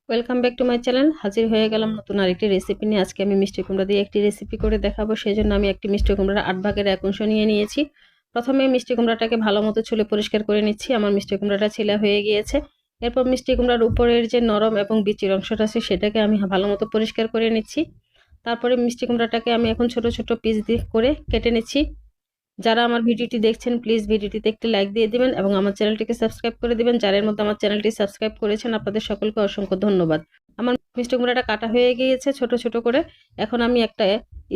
Welcome back to my channel. হাজির হয়ে গেলাম নতুন আরেকটি রেসিপি নিয়ে। আজকে আমি মিষ্টি কুমড়া দিয়ে একটি রেসিপি করে দেখাবো। সেই জন্য আমি একটি মিষ্টি কুমড়ার 8 ভাগের 1 অংশ নিয়ে নিয়েছি। প্রথমে মিষ্টি কুমড়াটাকে ভালো মতো ছুলে পরিষ্কার করে নিচ্ছি। আমার মিষ্টি কুমড়াটা ছিলা হয়ে গিয়েছে। এরপর মিষ্টি কুমড়ার উপরের যে নরম এবং বিচির অংশটা আছে সেটাকে আমি ভালো মতো পরিষ্কার করে নিচ্ছি। তারপরে মিষ্টি কুমড়াটাকে আমি এখন ছোট ছোট পিস দিয়ে করে কেটে নিচ্ছি। যারা আমার ভিডিওটি দেখছেন প্লিজ ভিডিওটিতে একটি লাইক দিয়ে দিবেন এবং আমার চ্যানেলটিকে সাবস্ক্রাইব করে দিবেন। যারা এর মধ্যে আমার চ্যানেলটি সাবস্ক্রাইব করেছেন আপনাদের সকলকে অসংখ্য ধন্যবাদ। আমার মিষ্টি কুমড়াটা কাটা হয়ে গিয়েছে ছোট ছোট করে। এখন আমি একটা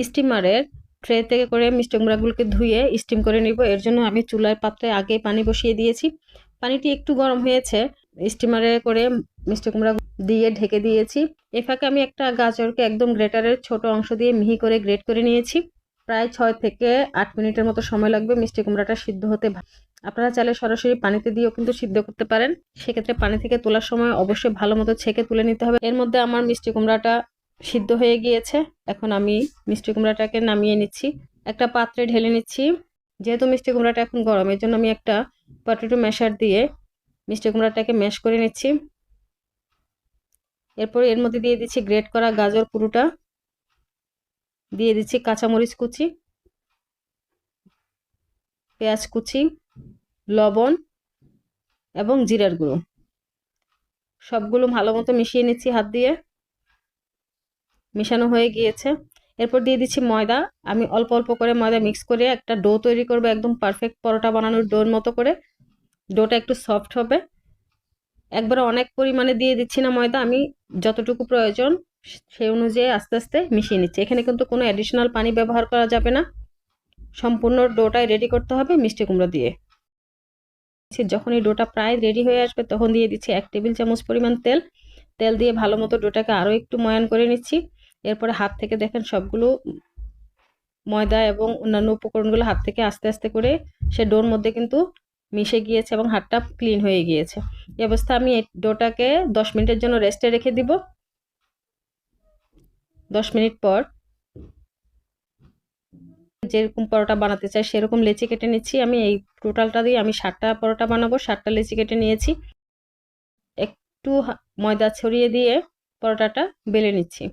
স্টিমারের ট্রে থেকে করে মিষ্টি কুমড়াগুলোকে ধুয়ে স্টিম করে নিব। এর জন্য আমি চুলার পাত্রে আগে পানি বসিয়ে দিয়েছি। পানিটি একটু গরম হয়েছে, স্টিমারে করে মিষ্টি কুমড়া দিয়ে ঢেকে দিয়েছি। এ ফাঁকে আমি একটা গাজরকে একদম গ্রেটারের ছোট অংশ দিয়ে মিহি করে গ্রেট করে নিয়েছি। প্রায় 6 থেকে 8 মিনিটের মতো সময় লাগবে মিষ্টি কুমড়াটা সিদ্ধ হতে। আপনারা চাইলে সরাসরি পানিতে দিয়েও কিন্তু সিদ্ধ করতে পারেন। সেক্ষেত্রে পানি থেকে তোলার সময় অবশ্যই ভালো মতো ছেঁকে তুলে নিতে হবে। এর মধ্যে আমার মিষ্টি কুমড়াটা সিদ্ধ হয়ে গিয়েছে। এখন আমি মিষ্টি কুমড়াটাকে নামিয়ে নিচ্ছি, একটা পাত্রে ঢেলে নিচ্ছি। যেহেতু মিষ্টি কুমড়াটা এখন গরম, এর জন্য আমি একটা পটেটো ম্যাশার দিয়ে মিষ্টি কুমড়াটাকে ম্যাশ করে নিচ্ছি। এরপর এর মধ্যে দিয়ে দিচ্ছি গ্রেট করা গাজর পুরোটা, দিয়ে দিচ্ছি কাঁচামরিচ কুচি, পেঁয়াজ কুচি, লবণ এবং জিরার গুঁড়ো। সবগুলো ভালো মতো মিশিয়ে নিচ্ছি হাত দিয়ে। মেশানো হয়ে গিয়েছে। এরপর দিয়ে দিচ্ছি ময়দা। আমি অল্প অল্প করে ময়দা মিক্স করে একটা ডো তৈরি করবো, একদম পারফেক্ট পরোটা বানানোর ডোর মতো করে। ডোটা একটু সফট হবে। একবারে অনেক পরিমাণে দিয়ে দিচ্ছি না ময়দা, আমি যতটুকু প্রয়োজন সেই অনুযায়ী আস্তে আস্তে মিশিয়ে নিচ্ছি। এখানে কিন্তু কোনো অ্যাডিশনাল পানি ব্যবহার করা যাবে না। সম্পূর্ণ ডোটাই রেডি করতে হবে মিষ্টি কুমড়া দিয়ে। যখন এই ডোটা প্রায় রেডি হয়ে আসবে তখন দিয়ে দিচ্ছি 1 টেবিল চামচ পরিমাণ তেল। তেল দিয়ে ভালো মতো ডোটাকে আরও একটু ময়ান করে নিচ্ছি। এরপরে হাত থেকে দেখেন সবগুলো ময়দা এবং অন্যান্য উপকরণগুলো হাত থেকে আস্তে আস্তে করে সে ডোর মধ্যে কিন্তু মিশে গিয়েছে এবং হাতটা ক্লিন হয়ে গিয়েছে। এই অবস্থা আমি এই ডোটাকে 10 মিনিটের জন্য রেস্টে রেখে দিব। 10 মিনিট পর যেরকম পরোটা বানাতে চাই সেরকম লেচি কেটে নিচ্ছি। আমি এই টোটালটা দিয়ে আমি 7টা পরোটা বানাবো। 7টা লেচি কেটে নিয়েছি। একটু ময়দা ছড়িয়ে দিয়ে পরোটাটা বেলে নিচ্ছি।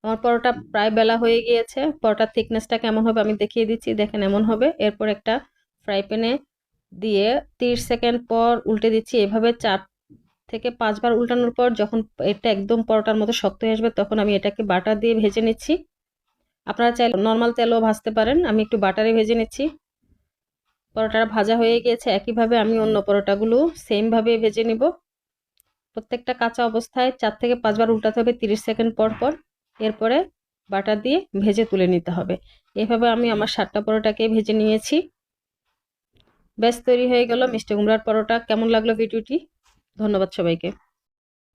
আমার পরোটা প্রায় বেলা হয়ে গিয়েছে। পরোটার থিকনেসটা কেমন হবে আমি দেখিয়ে দিচ্ছি, দেখেন এমন হবে। এরপর একটা ফ্রাই প্যানে দিয়ে 30 সেকেন্ড পর উল্টে দিচ্ছি। এভাবে 4 থেকে 5 বার উল্টানোর পর যখন এটা একদম পরোটার মতো শক্ত হয়ে আসবে তখন আমি এটাকে বাটার দিয়ে ভেজে নিচ্ছি। আপনারা চাইলে নর্মাল তেলও ভাজতে পারেন, আমি একটু বাটারে ভেজে নিচ্ছি। পরোটাটা ভাজা হয়ে গিয়েছে। একইভাবে আমি অন্য পরোটাগুলো সেম ভাবে ভেজে নিব। প্রত্যেকটা কাঁচা অবস্থায় 4 থেকে 5 বার উল্টাতে হবে 30 সেকেন্ড পর পর। এরপরে বাটার দিয়ে ভেজে তুলে নিতে হবে। এভাবে আমি আমার 7টা পরোটাকে ভেজে নিয়েছি। ব্যাস তৈরি হয়ে গেল মিষ্টি কুমড়ার পরোটা। কেমন লাগলো ভিডিওটি? ধন্যবাদ সবাইকে।